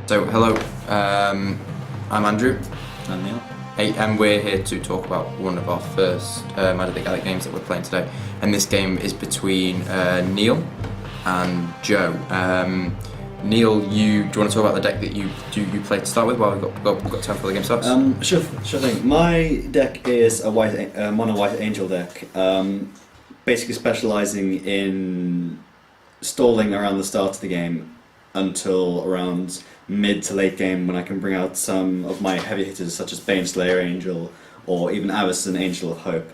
So hello, I'm Andrew, And Neil. and we're here to talk about one of our first Magic the Gathering games that we're playing today. And this game is between Neil and Joe. Neil, do you want to talk about the deck that you played to start with while we've got time before the game starts? Sure thing. My deck is a mono white angel deck, basically specialising in stalling around the start of the game until around mid to late game when I can bring out some of my heavy hitters such as Baneslayer Angel or even Avacyn Angel of Hope.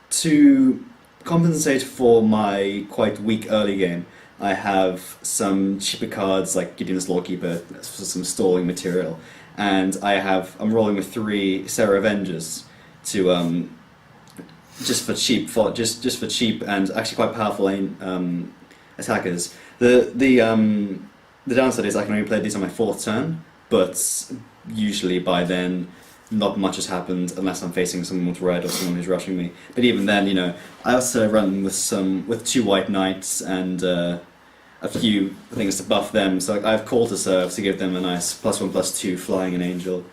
To compensate for my quite weak early game, I have some cheaper cards like Gideon's Lawkeeper for some stalling material, and I'm rolling with 3 Serra Avengers to just for cheap and actually quite powerful attackers. The downside is I can only play these on my 4th turn, but usually by then not much has happened unless I'm facing someone with red or someone who's rushing me. But even then, I also run with 2 white knights and a few things to buff them. So I have Call to Serve to give them a nice +1/+2 flying an angel,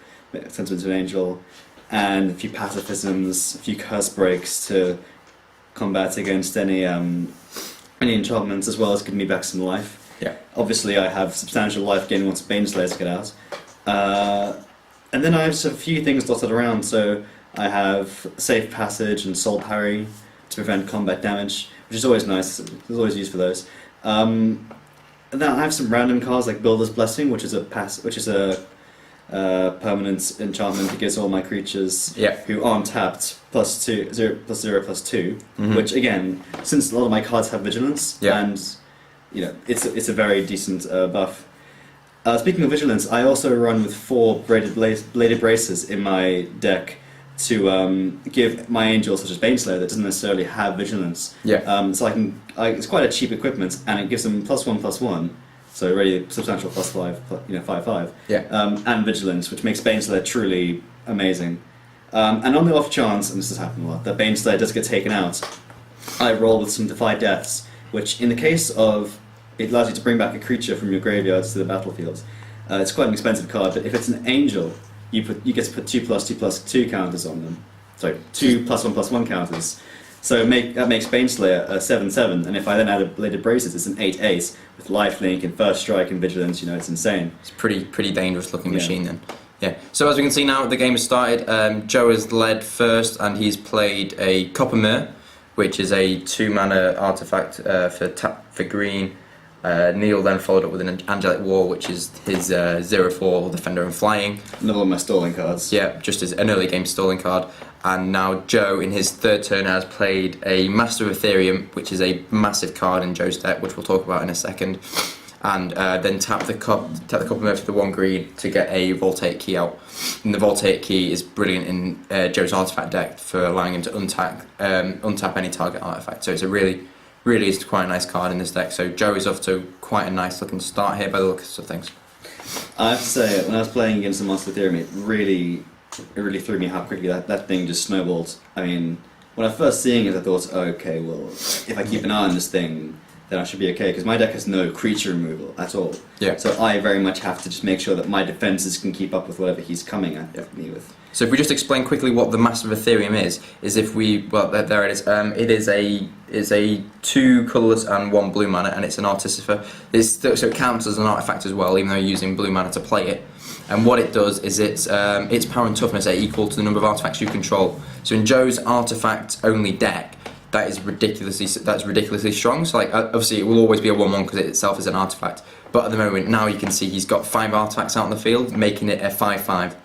sentiment of an angel, and a few pacifisms, a few curse breaks to combat against any enchantments, as well as giving me back some life. Yeah. Obviously, I have substantial life gain once Baneslayers get out. And then I have just a few things dotted around, so I have Safe Passage and Soul Parry to prevent combat damage, which is always nice. There's always use for those. And then I have some random cards like Builder's Blessing, which is a permanent enchantment that gives all my creatures who aren't tapped +0/+2, which again, since a lot of my cards have vigilance, and it's a very decent buff. Speaking of vigilance, I also run with 4 bladed braces in my deck to give my angels, such as Baneslayer, that doesn't necessarily have vigilance. So it's quite a cheap equipment, and it gives them +1/+1, so really substantial +5, 5/5. And vigilance, which makes Baneslayer truly amazing. And on the off chance, and this has happened a lot, that Baneslayer does get taken out, I roll with some Defy Deaths, which in the case of it allows you to bring back a creature from your graveyards to the battlefield. It's quite an expensive card, but if it's an angel, you get to put 2/2/2 counters on them. Sorry, 2 +1/+1 counters. So that makes Baneslayer a 7/7, and if I then add a Bladed Braces, it's an 8/8 with lifelink and first strike and vigilance. It's insane. It's a pretty dangerous looking machine then. Yeah. So as we can see now, the game has started. Joe has led first, and he's played a Copper Mirror, which is a 2-mana artifact for green. Neil then followed up with an Angelic War, which is his 0/4 Defender and Flying. Another one of my stalling cards. Yeah, just as an early game stalling card. And now Joe, in his 3rd turn, has played a Master of Ethereum, which is a massive card in Joe's deck, which we'll talk about in a second. And then tap the Copper Mirror for the 1 green to get a Voltaic Key out. And the Voltaic Key is brilliant in Joe's artifact deck for allowing him to untap any target artifact. So it's really is quite a nice card in this deck. So Joe is off to quite a nice looking start here by the looks of things. I have to say, when I was playing against the Master of Ethereum, it really threw me how quickly that thing just snowballed. I mean, when I was first seeing it, I thought, okay, well, if I keep an eye on this thing, then I should be okay, because my deck has no creature removal at all. So I very much have to just make sure that my defenses can keep up with whatever he's coming at me with. So if we just explain quickly what the Master of Ethereum is if we, well, there it is. It is a 2 colourless and 1 blue mana, and it's an Artificer. So it counts as an artifact as well, even though you're using blue mana to play it. And what it does is its power and toughness are equal to the number of artifacts you control. So in Joe's artifact-only deck, that's ridiculously strong. So obviously it will always be a 1/1 because it itself is an artifact. But at the moment now you can see he's got 5 artifacts out in the field, making it a 5/5.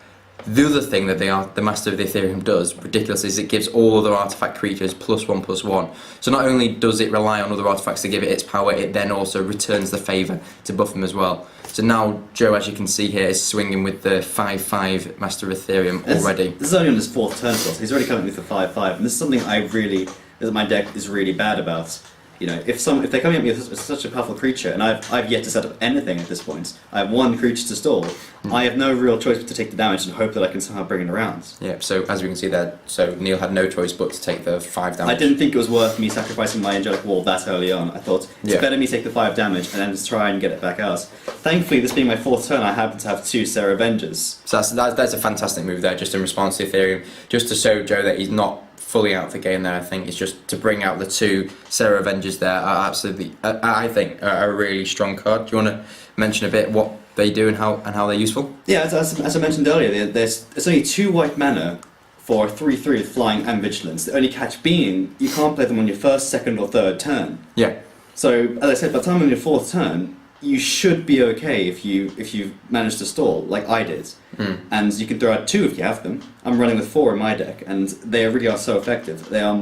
The other thing that the Master of the Ethereum does, ridiculously, is it gives all other artifact creatures +1/+1. So not only does it rely on other artifacts to give it its power, it then also returns the favour to buff them as well. So now Joe, as you can see here, is swinging with the 5/5 Master of Ethereum already. This is only on his 4th turn, so he's already coming with the 5/5, and this is something that my deck is really bad about. if they're coming at me with such a powerful creature, and I've yet to set up anything at this point, I have one creature to stall. I have no real choice but to take the damage and hope that I can somehow bring it around. Yeah. So as we can see there, so Neil had no choice but to take the 5 damage. I didn't think it was worth me sacrificing my angelic wall that early on. I thought it's better me take the 5 damage and then just try and get it back out. Thankfully, this being my 4th turn, I happen to have 2 Sarah Avengers. So that's a fantastic move there, just in response to Ethereum, just to show Joe that he's not fully out of the game there. I think it's just to bring out the 2 Sarah Avengers there are absolutely, I think, are a really strong card. Do you want to mention a bit what they do and how they're useful? Yeah, as I mentioned earlier, there's only 2 white mana for 3/3 with flying and vigilance. The only catch being you can't play them on your 1st, 2nd, or 3rd turn. Yeah. So as I said, by the time on your 4th turn, you should be okay if you manage to stall like I did, and you can throw out 2 if you have them. I'm running with 4 in my deck, and they really are so effective. They are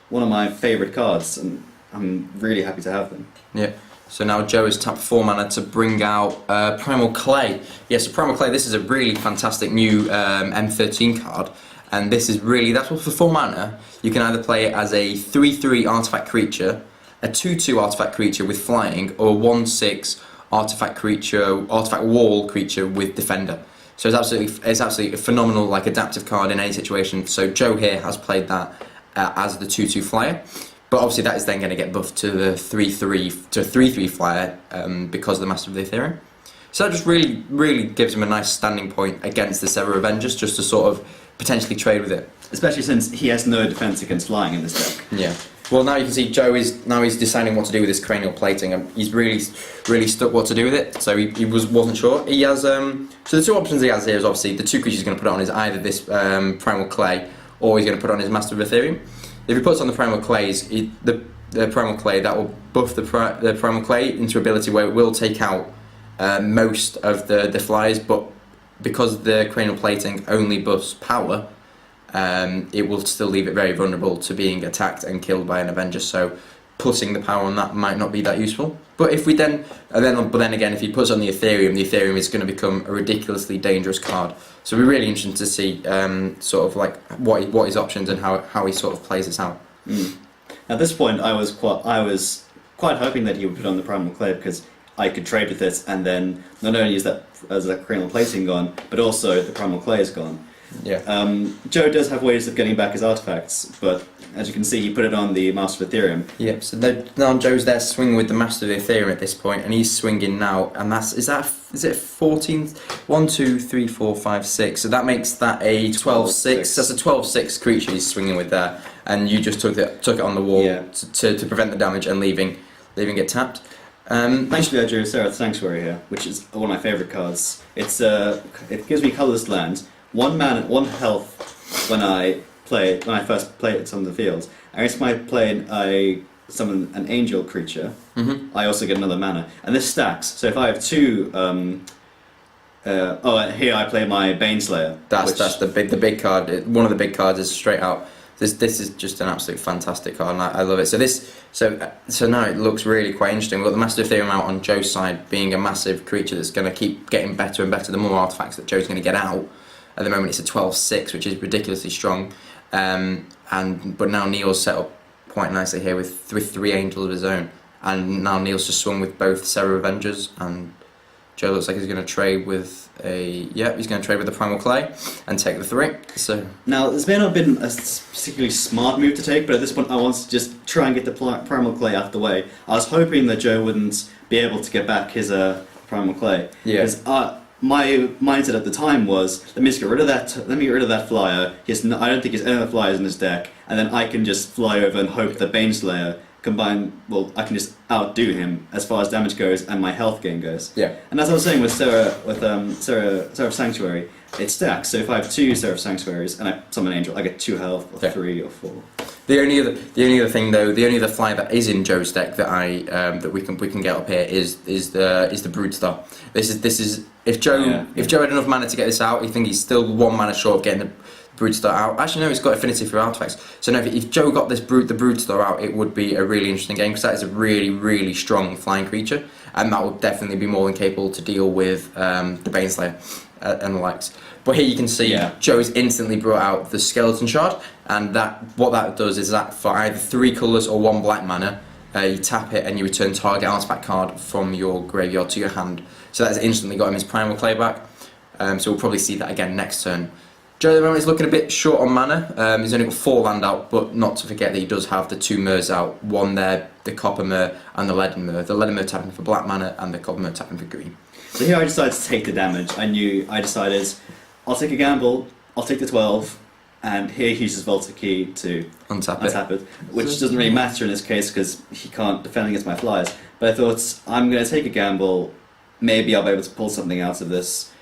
one of my favourite cards, and I'm really happy to have them. Yeah. So now Joe has tapped 4 mana to bring out Primal Clay. Yes, so Primal Clay. This is a really fantastic new M13 card, and this is really for 4 mana. You can either play it as a 3/3 artifact creature, a 2/2 artifact creature with flying, or 1/6 artifact wall creature with defender. So it's absolutely a phenomenal adaptive card in any situation. So Joe here has played that as the 2/2 flyer, but obviously that is then going to get buffed to the 3/3 flyer because of the Master of the Ethereum. So that just really gives him a nice standing point against the Sarah Avengers, just to sort of potentially trade with it. Especially since he has no defense against flying in this deck. Yeah. Well, now you can see Joe he's deciding what to do with his cranial plating, and he's really stuck what to do with it. So he wasn't sure. He has so the 2 options he has here is obviously the 2 creatures he's going to put on is either this Primal Clay, or he's going to put on his Master of Ethereum. If he puts on the Primal Clays, the Primal Clay, that will buff the Primal Clay into ability where it will take out most of the flyers, but because the cranial plating only buffs power, it will still leave it very vulnerable to being attacked and killed by an Avenger. So putting the power on that might not be that useful. But if we then again, if he puts on the Ethereum is going to become a ridiculously dangerous card. So we're really interested to see sort of what his options and how he sort of plays this out. At this point, I was quite hoping that he would put on the Primal Clay, because I could trade with it, and then not only is that cranial plating gone, but also the Primal Clay is gone. Yeah. Joe does have ways of getting back his artifacts, but as you can see, he put it on the Master of Ethereum. Yep. So now Joe's there swinging with the Master of the Ethereum at this point, and he's swinging now, and is it 14? 1, 2, 3, 4, 5, 6. So that makes that a 12/6. That's a 12/6 creature he's swinging with there, and you just took it on the wall to prevent the damage and leaving it tapped. Thankfully, I drew Seraph Sanctuary here, which is one of my favourite cards. It gives me colourless land, 1 mana, 1 health when I first play it on the field. And every time I summon an angel creature, I also get another mana. And this stacks. So if I have 2, here I play my Baneslayer. That's the big card. One of the big cards is straight out. This is just an absolute fantastic card, and I love it. So now it looks really quite interesting. We've got the Master of Ethereum out on Joe's side, being a massive creature that's going to keep getting better and better the more artifacts that Joe's going to get out. At the moment, it's a 12/6, which is ridiculously strong. But now Neil's set up quite nicely here with 3 angels of his own, and now Neil's just swung with both Sarah Avengers, and Joe looks like he's going to trade with the Primal Clay and take the 3. So now this may not have been a particularly smart move to take, but at this point I wanted to just try and get the Primal Clay out of the way. I was hoping that Joe wouldn't be able to get back his Primal Clay. Yeah. Because my mindset at the time was, let me get rid of that flyer. I don't think he has any other flyers in his deck, and then I can just fly over and hope that Baneslayer I can just outdo him as far as damage goes and my health gain goes. Yeah. And as I was saying with Seraph Sanctuary, it stacks. So if I have 2 Seraph Sanctuaries and I summon an angel, I get 2 health, or 3 or 4. The only other thing though, the only other flyer that is in Joe's deck that we can get up here is the Broodstar. This is if Joe had enough mana to get this out, I think he's still 1 mana short of getting the Broodstar out. Actually, no, he's got affinity for artifacts. So no, if Joe got the Broodstar out, it would be a really interesting game, because that is a really strong flying creature, and that would definitely be more than capable to deal with the Baneslayer and the likes. But here you can see Joe's instantly brought out the Skeleton Shard, and what that does is that for either 3 colours or 1 black mana, you tap it and you return target artifact card from your graveyard to your hand. So that's instantly got him his Primal Clay back. So we'll probably see that again next turn. Joe at the moment is looking a bit short on mana. He's only got 4 land out, but not to forget that he does have the 2 Myrs out. One there, the Copper Myr and the Leaden Myr. The Leaden Myr tapping for black mana and the Copper Myr tapping for green. So here I decided to take the damage. I decided I'll take a gamble, I'll take the 12, and here he uses Volta Key to untap it, which doesn't really matter in this case because he can't defend against my flyers. But I thought, I'm going to take a gamble, maybe I'll be able to pull something out of this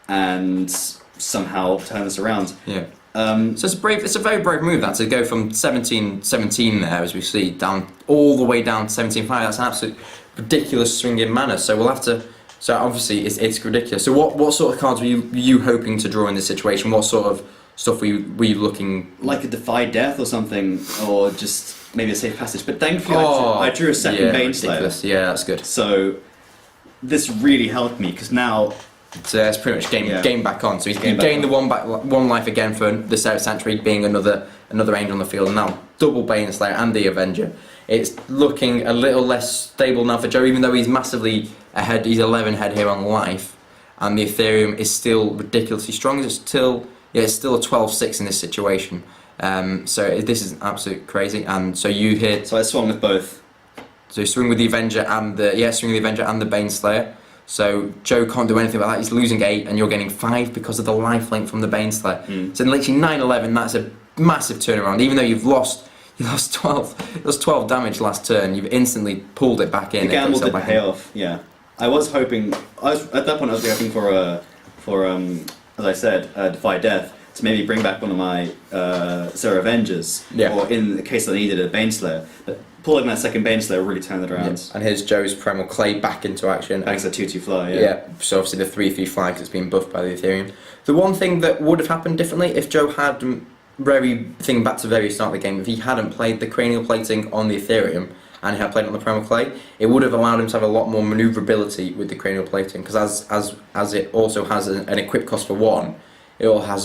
and somehow turn this around. Yeah. So it's a very brave move that, to go from 17-17 there, as we see, down all the way down to 17-5. That's an absolute ridiculous swing in mana. So we'll have to. So obviously it's ridiculous. So what sort of cards were you hoping to draw in this situation? What sort of stuff were you looking? Like a Defy Death or something, or just maybe a Safe Passage. But thankfully I drew a second Baneslayer. Yeah, that's good. So this really helped me because now. So it's pretty much game back on. So he's gained the one life again for the Seraph Sanctuary, being another angel on the field, and now double Baneslayer and the Avenger. It's looking a little less stable now for Joe, even though he's massively ahead. He's 11 head here on life, and the Ethereum is still ridiculously strong. It's still a 12-6 in this situation. So this is absolute crazy. And so you hit. So I swung with both. So you swing with the Avenger and the Baneslayer. So Joe can't do anything about that. He's losing 8 and you're getting 5 because of the lifelink from the Baneslayer. So literally 9-11, that's a massive turnaround. Even though you lost 12. It was 12 damage last turn. You've instantly pulled it back in. The gamble did pay off. Yeah, I was hoping. At that point I was hoping for as I said, Defy Death to maybe bring back one of my Seraph Avengers, or in the case that I needed a Baneslayer. But pulling that second Baneslayer really turned it around. Yeah. And here's Joe's Primal Clay back into action. Thanks to 2/2 fly, so obviously the 3/3 fly because it's been buffed by the Ethereum. The one thing that would have happened differently if Joe had, thinking back to the very start of the game, if he hadn't played the Cranial Plating on the Ethereum and he had played it on the Primal Clay, it would have allowed him to have a lot more manoeuvrability with the Cranial Plating, because as it also has an equip cost for 1, it all has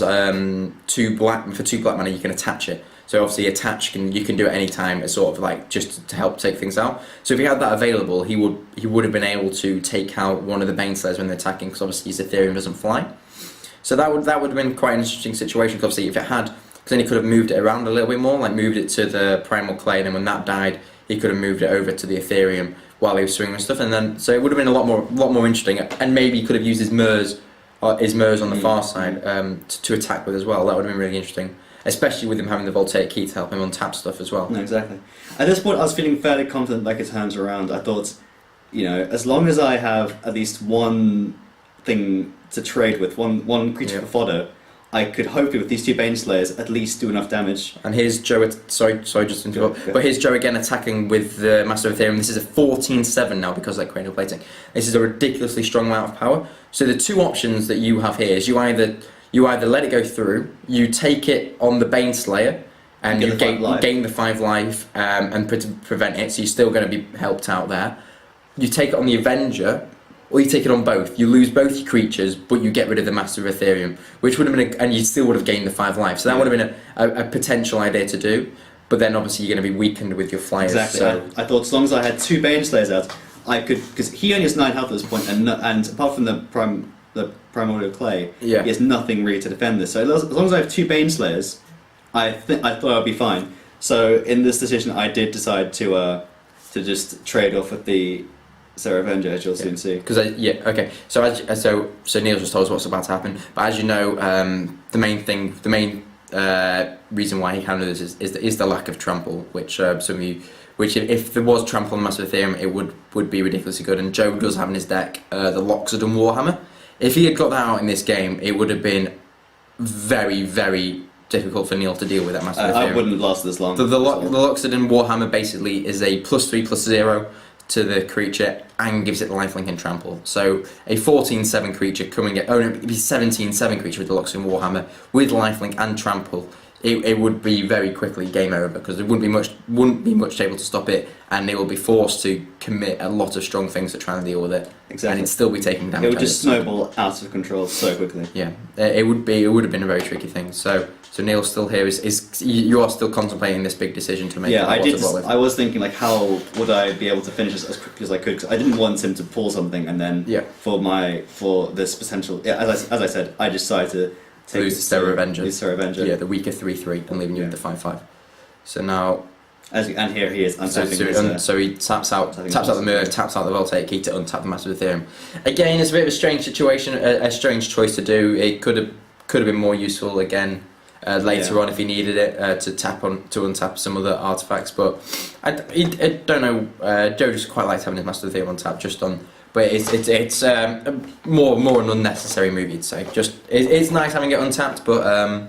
2 black mana you can attach it. So obviously attach you can do it any time, as sort of like just to help take things out. So if he had that available, he would have been able to take out one of the Baneslayers when they're attacking, because obviously his Ethereum doesn't fly. So that would have been quite an interesting situation. Because obviously if it had, because then he could have moved it around a little bit more, like moved it to the Primal Clay, and then when that died, he could have moved it over to the Ethereum while he was swinging and stuff. And then so it would have been a lot more interesting, and maybe he could have used his Myrs on the far side to attack with as well. That would have been really interesting. Especially with him having the Voltaic Key to help him untap stuff as well. No, exactly. At this point, I was feeling fairly confident like it turns around. I thought, as long as I have at least one thing to trade with, one creature for fodder, I could hopefully with these 2 Baneslayers at least do enough damage. And here's Joe. Sorry, just to interrupt. But here's Joe again attacking with the Master of Ethereum. This is a 14-7 now because of that Cranial Plating. This is a ridiculously strong amount of power. So the 2 options that you have here is you either let it go through, you take it on the Baneslayer, and you gain the 5 life and prevent it, so you're still going to be helped out there. You take it on the Avenger, or you take it on both. You lose both your creatures, but you get rid of the Master of Ethereum, which would have been, and you still would have gained the 5 life. So that would have been a potential idea to do, but then obviously you're going to be weakened with your flyers. Exactly. So. I thought as long as I had 2 Baneslayers out, I could, because he only has 9 health at this point, and apart from the Primordial Clay, he has nothing really to defend this. So as long as I have 2 Baneslayers, I thought I'd be fine. So in this decision, I did decide to just trade off with the Seraph Avenger, as you'll soon see. So Neil's just told us what's about to happen. But as you know, the main reason why he handled this is the lack of trample, which if there was trample on Master of Ethereum, it would be ridiculously good. And Joe does have in his deck the Loxodon Warhammer. If he had got that out in this game, it would have been very, very difficult for Neil to deal with that Master of Ethereum. I wouldn't have lasted this long. The Loxodon Warhammer basically is a +3/+0 to the creature and gives it lifelink and trample. So a 14-7 creature it'd be 17-7 creature with the Loxodon Warhammer with lifelink and trample it would be very quickly game over because there wouldn't be much able to stop it, and they will be forced to commit a lot of strong things to try and deal with it. Exactly. And it'd still be taking damage. It would just snowball out of control so quickly. Yeah, it would have been a very tricky thing. So Neil's still here. You are still contemplating this big decision to make. Yeah, I was thinking like, how would I be able to finish this as quickly as I could? Because I didn't want him to pull something and then for this potential. Yeah, as I said, I decided to lose the Sarah Avenger. Yeah, the weaker 3/3 and leaving you with the 5/5. So now. And here he is untapping so he taps out the mirror, taps out the voltaic key to untap the Master Ethereum. Again, it's a bit of a strange situation, a strange choice to do. It could have been more useful again later on if he needed it to untap some other artifacts. But I don't know. Joe just quite likes having his Master Ethereum on tap just on. But it's more an unnecessary move, you'd say. Just it's nice having it untapped, but.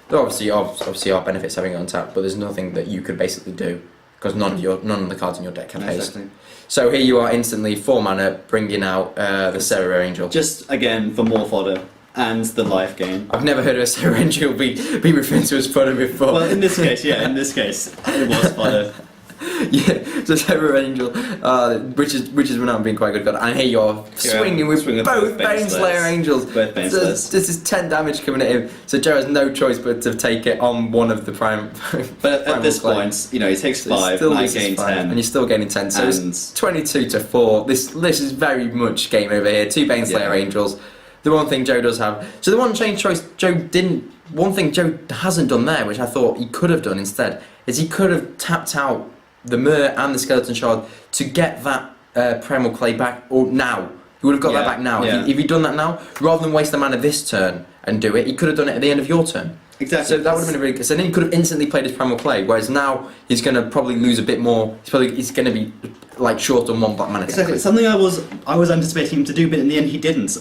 There obviously are benefits having it untapped, but there's nothing that you could basically do because none of the cards in your deck have haste. Exactly. So here you are instantly 4 mana, bringing out the Sarah Angel. Just again for more fodder and the life gain. I've never heard of a Sarah Angel be referred to as fodder before. Well, in this case, it was fodder. Yeah, so Sarah Angel, which is renowned being quite good. And here you're swinging with both Baneslayer Angels. Both Baneslayers. So this is 10 damage coming at him. So Joe has no choice but to take it on one of the prime. But at this point, he takes 5, and I gain 10, and you're still gaining 10. So it's 22-4. This is very much game over here. 2 Baneslayer Angels. The one thing Joe does have. So the one change choice Joe didn't. One thing Joe hasn't done there, which I thought he could have done instead, is he could have tapped out the Myr and the Skeleton Shard to get that Primal Clay back, or now. He would have got that back now. Yeah. If he'd done that now, rather than waste the mana this turn and do it, he could have done it at the end of your turn. Exactly. So that would have been a really good. So then he could have instantly played his Primal Clay, whereas now he's going to probably lose a bit more. He's going to be like short on 1 black mana. Exactly. Something I was anticipating him to do, but in the end he didn't.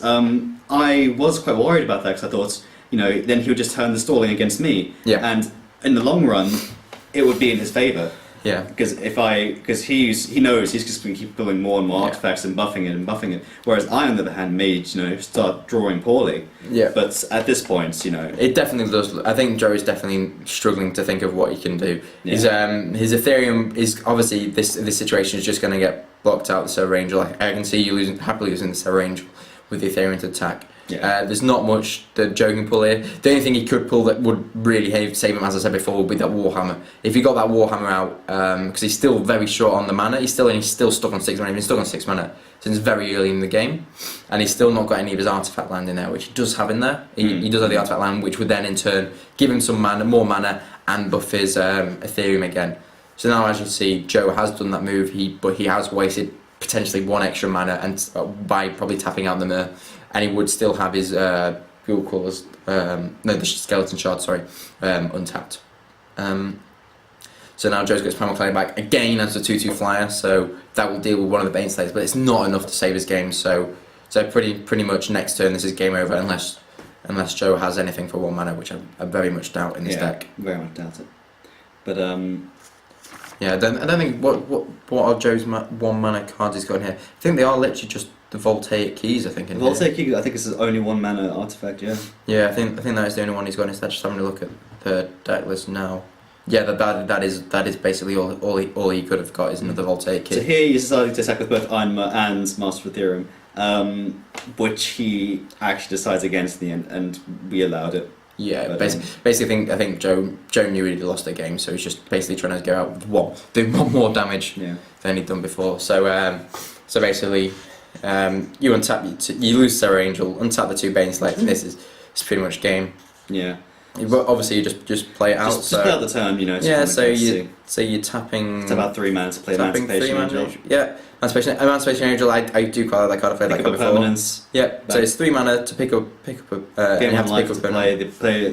I was quite worried about that because I thought, then he would just turn the stalling against me. Yeah. And in the long run, it would be in his favour. Yeah. Because he knows he's just going to keep building more and more artifacts and buffing it. Whereas I, on the other hand, may start drawing poorly. Yeah. But at this point, it definitely does. I think Joe is definitely struggling to think of what he can do. Yeah. His Ethereum is obviously this situation is just going to get blocked out the Sarah Angel. I can see you happily using the Sarah Angel with the Ethereum to attack. Yeah. There's not much that Joe can pull here. The only thing he could pull that would really save him, as I said before, would be that Warhammer. If he got that Warhammer out, because he's still very short on the mana, he's still stuck on 6 mana. He's been stuck on 6 mana since very early in the game, and he's still not got any of his artifact land in there, which he does have in there. He does have the artifact land, which would then in turn give him some mana, more mana, and buff his Ethereum again. So now, as you see, Joe has done that move. But he has wasted potentially 1 extra mana, and by probably tapping out the Myr. And he would still have his the Skeleton Shard, untapped. So now Joe's got his Primal Clay back again as a 2/2 flyer, so that will deal with one of the Baneslayers, but it's not enough to save his game. So pretty much next turn this is game over unless Joe has anything for 1 mana, which I very much doubt in this deck. Very much doubt it. But yeah, I don't think what are Joe's 1 mana cards he's got in here. I think they are literally just the Voltaic Keys, I think. The Voltaic Key, I think it's his only 1 mana artifact, yeah. Yeah, I think that is the only one he's got instead. Just having a look at the deck list now. Yeah, that is basically all he could have got is another Voltaic Key. So here he's decided to attack with both Ironma and Master of Ethereum, which he actually decides against in the end, and we allowed it. Yeah, but, basically, I think Joe knew he'd lost the game, so he's just basically trying to go out with do 1 more damage than he'd done before. So basically. You untap, you lose Sarah Angel, untap the 2 Baneslayers, and this is pretty much game. Yeah. But obviously you just play it out. Just play out the turn, Yeah, so you're tapping. It's about 3 mana to play Emancipation Angel. Yeah, Emancipation Angel. I do quite like that card. I played that card before. Permanence. Yeah, so it's 3 mana to pick up. And you have to pick up play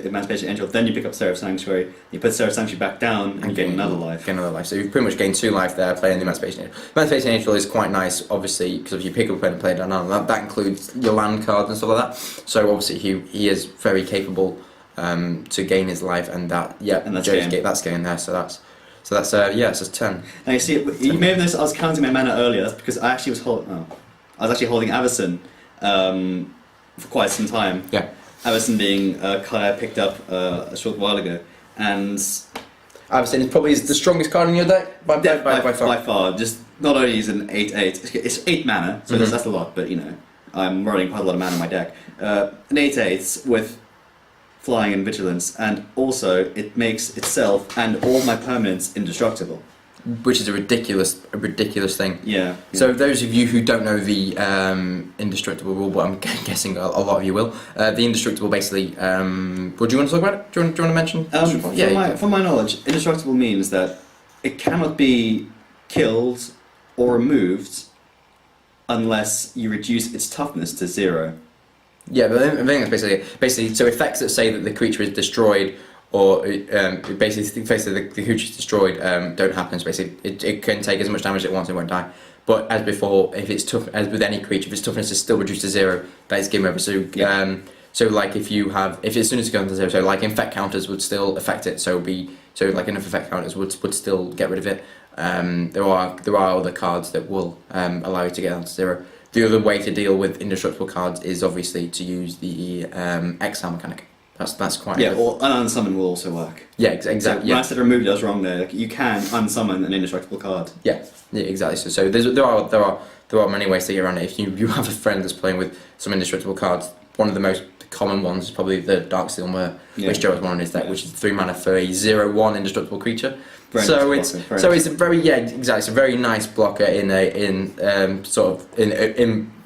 the Emancipation Angel. Then you pick up Seraph Sanctuary. You put Seraph Sanctuary back down, and you gain another life. So you've pretty much gained 2 life there playing the Emancipation Angel. Emancipation Angel is quite nice, obviously, because if you pick up and play down, that includes your land cards and stuff like that. So obviously he is very capable. To gain his life, and that's game there. So that's it's 10. Now you see, you may have noticed I was counting my mana earlier. That's because I actually was holding Avacyn for quite some time. Yeah. Avacyn being a card I picked up a short while ago, and I've seen it probably is the strongest card in your deck by far. By far. Just not only is it an 8/8, it's 8 mana, so that's a lot. But you know, I'm running quite a lot of mana in my deck. An 8/8 with flying and vigilance, and also it makes itself and all my permanents indestructible. Which is a ridiculous thing. Yeah. So those of you who don't know the indestructible rule, but I'm guessing a lot of you will, the indestructible basically. What do you want to talk about it? Do you want to mention? From my knowledge, indestructible means that it cannot be killed or removed unless you reduce its toughness to 0. Yeah, but I think that's basically so effects that say that the creature is destroyed. Or basically, the creature is destroyed don't happen. So basically, it can take as much damage as it wants and it won't die. But as before, if it's tough, as with any creature, if its toughness is still reduced to 0, that is game over. So so like if as soon as it goes to 0, so like infect counters would still affect it. So like enough effect counters would still get rid of it. There are other cards that will allow you to get down to 0. The other way to deal with indestructible cards is obviously to use the exile mechanic. That's quite or an unsummon will also work. Yeah, exactly. So when I said remove, I was wrong there. Like, you can unsummon an indestructible card. Yeah, exactly. So there are many ways to get around it. If you have a friend that's playing with some indestructible cards, one of the most common ones is probably the Darksteel Myr, which Joe has one in his deck, which is 3 mana for a 0/1 indestructible creature. It's a very It's a very nice blocker in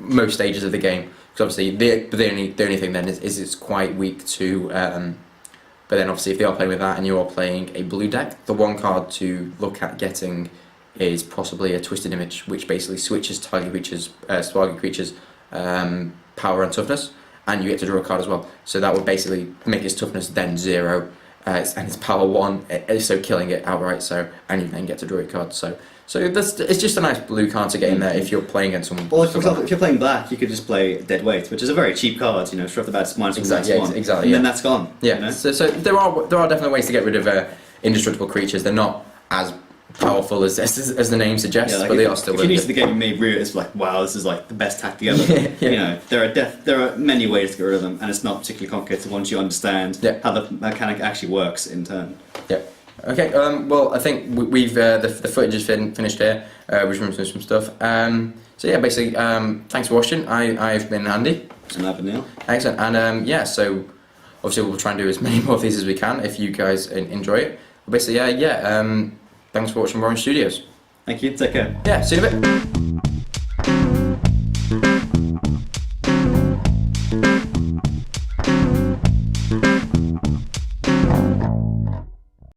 most stages of the game. Because obviously, the only thing then is it's quite weak to. But then obviously, if they are playing with that and you are playing a blue deck, the one card to look at getting is possibly a Twisted Image, which basically switches target creatures' power and toughness, and you get to draw a card as well. So that would basically make its toughness then 0, and its power 1, so killing it outright. So and you then get to draw a card. So it's just a nice blue card to get in there if you're playing against someone. Well, for example, if you're playing black, you could just play Dead Weight, which is a very cheap card. You know, straight off the bat, it's -1, exactly, and then that's gone. Yeah. You know? So there are definitely ways to get rid of indestructible creatures. They're not as powerful as the name suggests, but they are still. If you're new to the game, you may view it as like, wow, this is like the best tactic ever. You know, there are many ways to get rid of them, and it's not particularly complicated once you understand how the mechanic actually works in turn. Yeah. Okay. Well, I think we've the footage is finished here. We've run through some stuff. So yeah, basically, thanks for watching. I've been Andy. And I've been Neil. Excellent. And so obviously we'll try and do as many more of these as we can if you guys enjoy it. But basically, thanks for watching Warren Studios. Thank you. Take care. Yeah. See you in a bit.